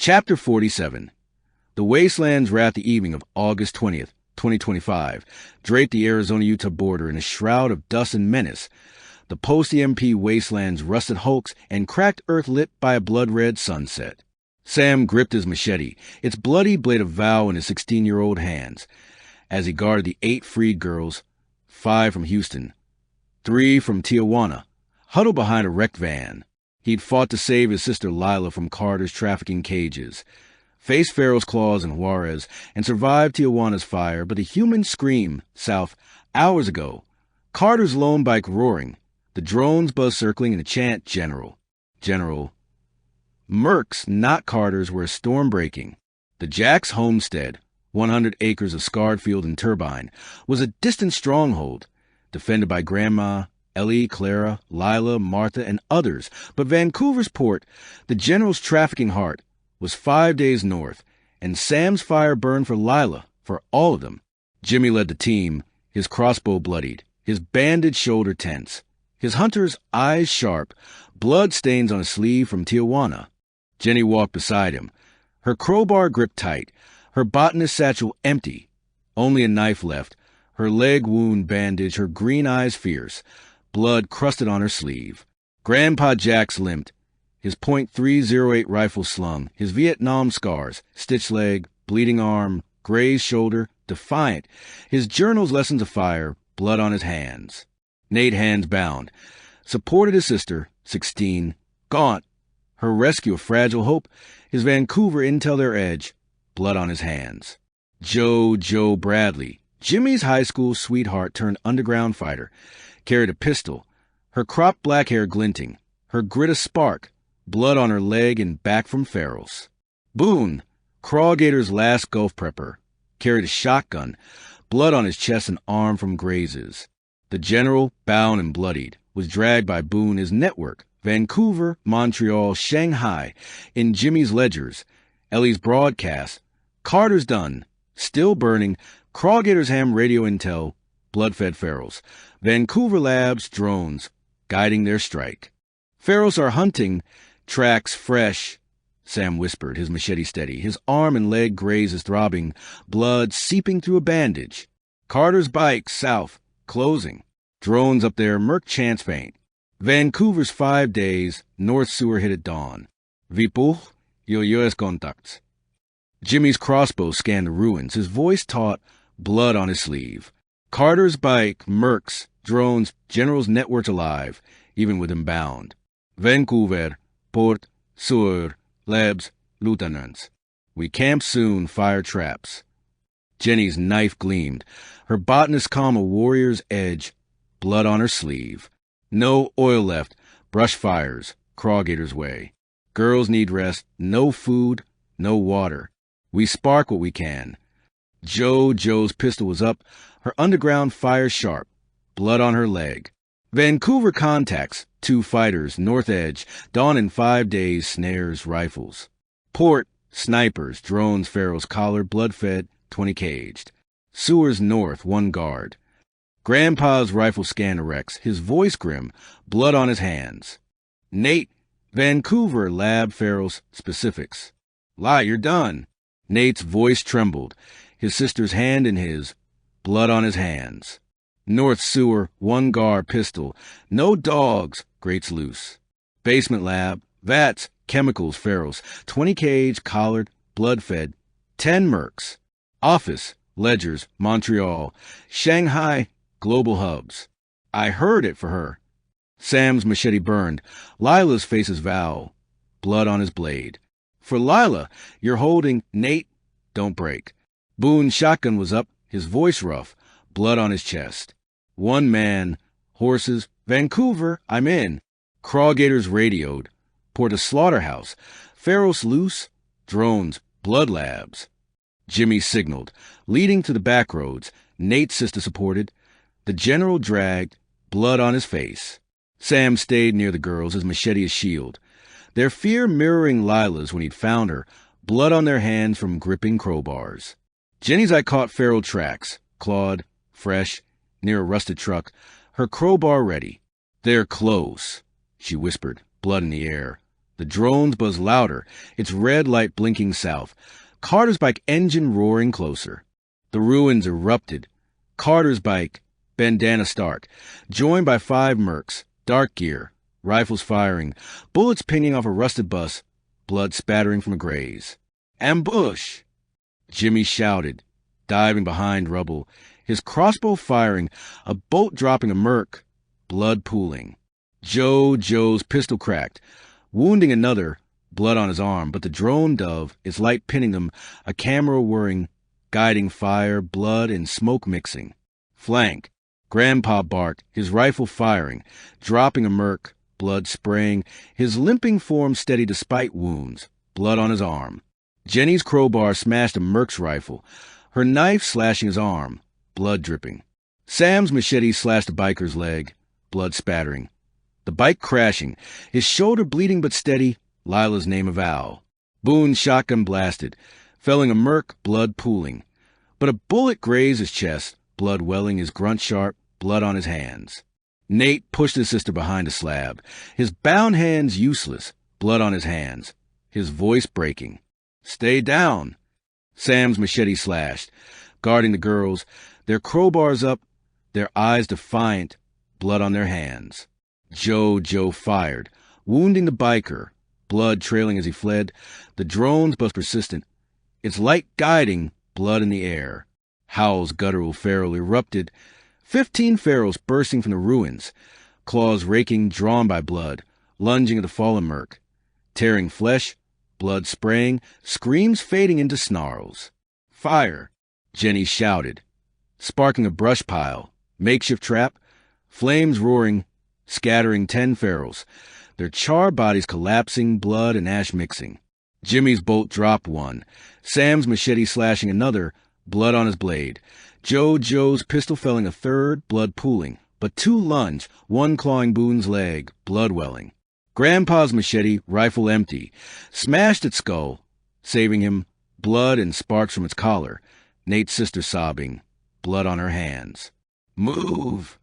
Chapter 47. The wastelands wrapped the evening of August 20th, 2025, draped the Arizona-Utah border in a shroud of dust and menace. The post-EMP wastelands rusted hulks and cracked earth lit by a blood-red sunset. Sam gripped his machete, its bloody blade of vow in his 16-year-old hands, as he guarded the 8 freed girls, 5 from Houston, 3 from Tijuana, huddled behind a wrecked van. He'd fought to save his sister Lila from Carter's trafficking cages, faced Farrell's claws in Juarez, and survived Tijuana's fire, but the human scream south hours ago, Carter's lone bike roaring, the drones buzz circling in a chant, General. Merck's, not Carter's, were a storm breaking. The Jacks homestead, 100 acres of scarred field and turbine, was a distant stronghold, defended by Grandma, Ellie, Clara, Lila, Martha, and others. But Vancouver's port, the General's trafficking heart, was 5 days north, and Sam's fire burned for Lila, for all of them. Jimmy led the team, his crossbow bloodied, his bandaged shoulder tense, his hunter's eyes sharp, blood stains on his sleeve from Tijuana. Jenny walked beside him, her crowbar gripped tight, her botanist satchel empty, only a knife left, her leg wound bandaged, her green eyes fierce, blood crusted on her sleeve. Grandpa Jax limped, his .308 rifle slung, his Vietnam scars, stitched leg, bleeding arm, grazed shoulder, defiant, his journal's lessons of fire, blood on his hands. Nate, hands bound, supported his sister, 16, gaunt, her rescue of fragile hope, his Vancouver intel their edge, blood on his hands. Joe Bradley, Jimmy's high school sweetheart turned underground fighter, carried a pistol, her cropped black hair glinting, her grit a spark, blood on her leg and back from Farrell's. Boone, Crawgator's last Gulf prepper, carried a shotgun, blood on his chest and arm from grazes. The General, bound and bloodied, was dragged by Boone, his network, Vancouver, Montreal, Shanghai, in Jimmy's ledgers, Ellie's broadcast, Carter's done, still burning, Crawgator's ham radio intel, blood-fed Farrell's, Vancouver labs, drones, guiding their strike. Farrell's are hunting, tracks fresh, Sam whispered, his machete steady, his arm and leg grazes throbbing, blood seeping through a bandage. Carter's bike, south, closing. Drones up there, Merck chance faint. Vancouver's 5 days, North Sewer hit at dawn. Vipuch, US contacts. Jimmy's crossbow scanned the ruins, his voice taut, blood on his sleeve. Carter's bike, Merck's, drones, General's networks alive, even with him bound. Vancouver, Port, Sewer, Labs, Lieutenants. We camp soon, fire traps. Jenny's knife gleamed, her botanist calm a warrior's edge, blood on her sleeve. No oil left, brush fires, Crawgator's way. Girls need rest, no food, no water. We spark what we can. Joe's pistol was up, her underground fire sharp, blood on her leg. Vancouver contacts, 2 fighters, north edge, dawn in 5 days, snares, rifles. Port, snipers, drones, Farrell's collar, blood-fed, 20 caged. Sewers north, 1 guard. Grandpa's rifle scan erects, his voice grim, blood on his hands. Nate, Vancouver, lab, Farrell's, specifics. Lie, you're done. Nate's voice trembled, his sister's hand in his, blood on his hands. North Sewer, 1 guard, pistol. No dogs, grates loose. Basement lab, vats, chemicals, Farrell's, 20 cage, collared, blood-fed, 10 Mercs. Office, ledgers, Montreal. Shanghai, global hubs. I heard it for her. Sam's machete burned. Lila's face is foul, blood on his blade. For Lila, you're holding, Nate, don't break. Boone's shotgun was up, his voice rough, blood on his chest. 1 man, horses, Vancouver, I'm in. Crawgator's radioed. Port a slaughterhouse. Farrell's loose, drones, blood labs. Jimmy signaled, leading to the back roads. Nate's sister supported. The General dragged, blood on his face. Sam stayed near the girls, his machete a shield. Their fear mirroring Lila's when he'd found her, blood on their hands from gripping crowbars. Jenny's eye caught Farrell tracks, clawed, fresh, near a rusted truck, her crowbar ready. They're close, she whispered, blood in the air. The drones buzz louder, its red light blinking south. Carter's bike engine roaring closer. The ruins erupted. Carter's bike, bandana Stark, joined by 5 mercs, dark gear, rifles firing, bullets pinging off a rusted bus, blood spattering from a graze. Ambush! Jimmy shouted, diving behind rubble, his crossbow firing, a bolt dropping a merc, blood pooling. Joe's pistol cracked, wounding another, blood on his arm, but the drone dove, its light pinning them, a camera whirring, guiding fire, blood, and smoke mixing. Flank. Grandpa barked, his rifle firing, dropping a merc, blood spraying, his limping form steady despite wounds, blood on his arm. Jenny's crowbar smashed a merc's rifle, her knife slashing his arm, blood dripping. Sam's machete slashed a biker's leg, blood spattering. The bike crashing, his shoulder bleeding but steady, Lila's name a vow. Boone's shotgun blasted, felling a merc, blood pooling. But a bullet grazed his chest, blood welling, his grunt sharp, blood on his hands. Nate pushed his sister behind a slab, his bound hands useless, blood on his hands, his voice breaking. Stay down. Sam's machete slashed, guarding the girls, their crowbars up, their eyes defiant, blood on their hands. Joe fired, wounding the biker, blood trailing as he fled, the drones buzz persistent, its light guiding, blood in the air. Howell's guttural feral erupted, 15 ferals bursting from the ruins, claws raking, drawn by blood, lunging at the fallen merc, tearing flesh, blood spraying, screams fading into snarls. Fire! Jenny shouted, sparking a brush pile, makeshift trap, flames roaring, scattering 10 ferals, their charred bodies collapsing, blood and ash mixing. Jimmy's bolt dropped one, Sam's machete slashing another, blood on his blade. Joe's pistol felling a third, blood pooling, but 2 lunge, 1 clawing Boone's leg, blood welling. Grandpa's machete, rifle empty, smashed its skull, saving him, blood and sparks from its collar. Nate's sister sobbing, blood on her hands. Move!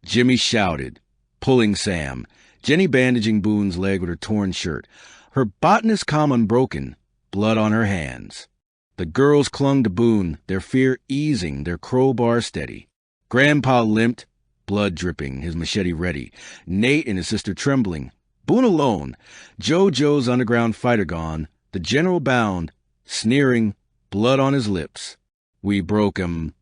Jimmy shouted, pulling Sam, Jenny bandaging Boone's leg with her torn shirt, her botanist calm unbroken, blood on her hands. The girls clung to Boone, their fear easing, their crowbar steady. Grandpa limped, blood dripping, his machete ready, Nate and his sister trembling. Boone alone, Joe's underground fighter gone, the general bound, sneering, blood on his lips. We broke him.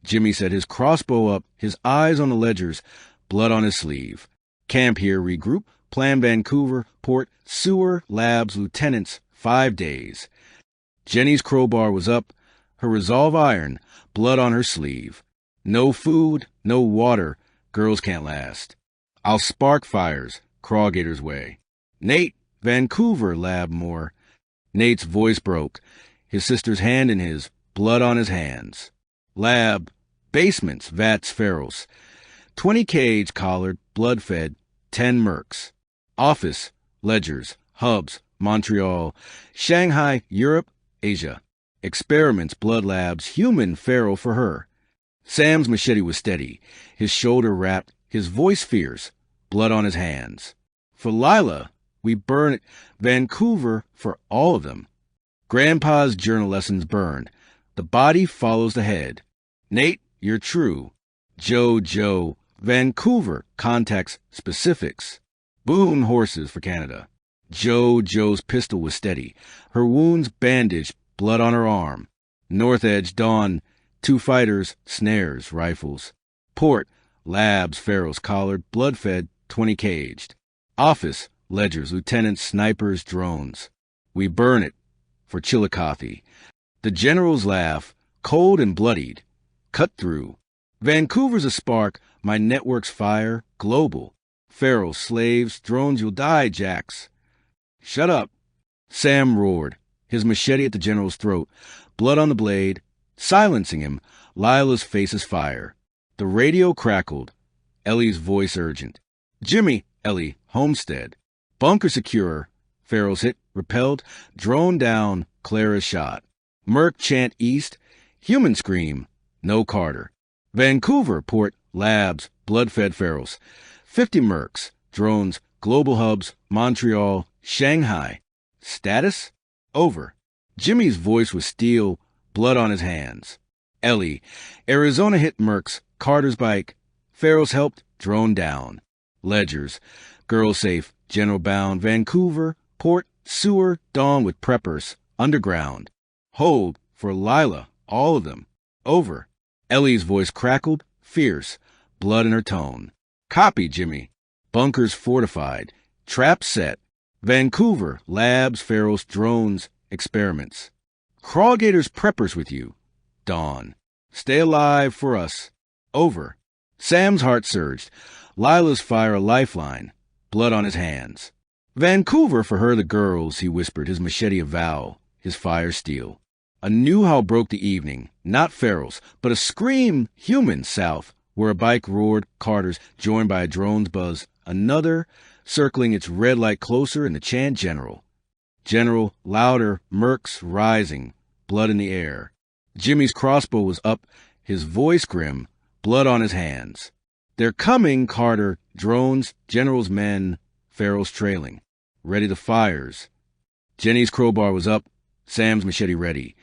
Jimmy set his crossbow up, his eyes on the ledgers, blood on his sleeve. Camp here, regroup, plan Vancouver, port, sewer, labs, lieutenants, 5 days. Jenny's crowbar was up, her resolve iron, blood on her sleeve. No food, no water, girls can't last. I'll spark fires, Crawgator's way. Nate, Vancouver, lab more. Nate's voice broke, his sister's hand in his, blood on his hands. Lab, basements, vats, ferals. 20 cage collared, blood-fed, 10 mercs. Office, ledgers, hubs, Montreal, Shanghai, Europe, Asia. Experiments, blood labs, human feral for her. Sam's machete was steady, his shoulder wrapped, his voice fierce, blood on his hands. For Lila, we burn it. Vancouver for all of them. Grandpa's journal lessons burned. The body follows the head. Nate, you're true. Joe, Vancouver, contacts, specifics. Boone horses for Canada. Joe's pistol was steady, her wounds bandaged, blood on her arm. North Edge, Dawn, 2 fighters, snares, rifles. Port, labs, ferals, collared, blood-fed, 20 caged. Office, ledgers, lieutenants, snipers, drones. We burn it for Chillicothe. The generals laugh, cold and bloodied. Cut through. Vancouver's a spark, my network's fire, global. Ferals, slaves, drones, you'll die, Jax. Shut up. Sam roared, his machete at the general's throat, blood on the blade. Silencing him, Lila's face is fire. The radio crackled, Ellie's voice urgent. Jimmy, Ellie, Homestead. Bunker secure. Ferals hit, repelled, drone down, Clara shot. Merc chant east, human scream, no Carter. Vancouver, port, labs, blood-fed ferals. 50 mercs, drones, global hubs, Montreal, Shanghai. Status? Over. Jimmy's voice was steel, blood on his hands. Ellie. Arizona hit Mercs, Carter's bike. Farrell's helped, drone down. Ledgers. Girl safe, General bound, Vancouver, Port, Sewer, Dawn with preppers, underground. Hold, for Lila, all of them. Over. Ellie's voice crackled, fierce, blood in her tone. Copy, Jimmy. Bunkers fortified. Trap set. Vancouver, labs, Farrell's, drones, experiments. Crawgator's preppers with you. Dawn. Stay alive for us. Over. Sam's heart surged. Lila's fire a lifeline. Blood on his hands. Vancouver for her the girls, he whispered, his machete a vow, his fire steel. A new howl broke the evening, not Farrell's, but a scream, human, south, where a bike roared, Carter's, joined by a drone's buzz, another, circling its red light closer, and the chant General. General, louder, Mercs rising, blood in the air. Jimmy's crossbow was up, his voice grim, blood on his hands. They're coming, Carter, drones, General's men, Farrell's trailing. Ready the fires. Jenny's crowbar was up, Sam's machete ready.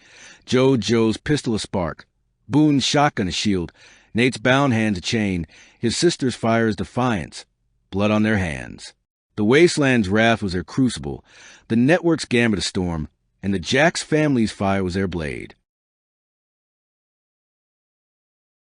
Joe's pistol a spark. Boone's shotgun a shield. Nate's bound hands a chain. His sister's fire is defiance. Blood on their hands. The Wasteland's wrath was their crucible. The network's gambit a storm. And the Jack's family's fire was their blade.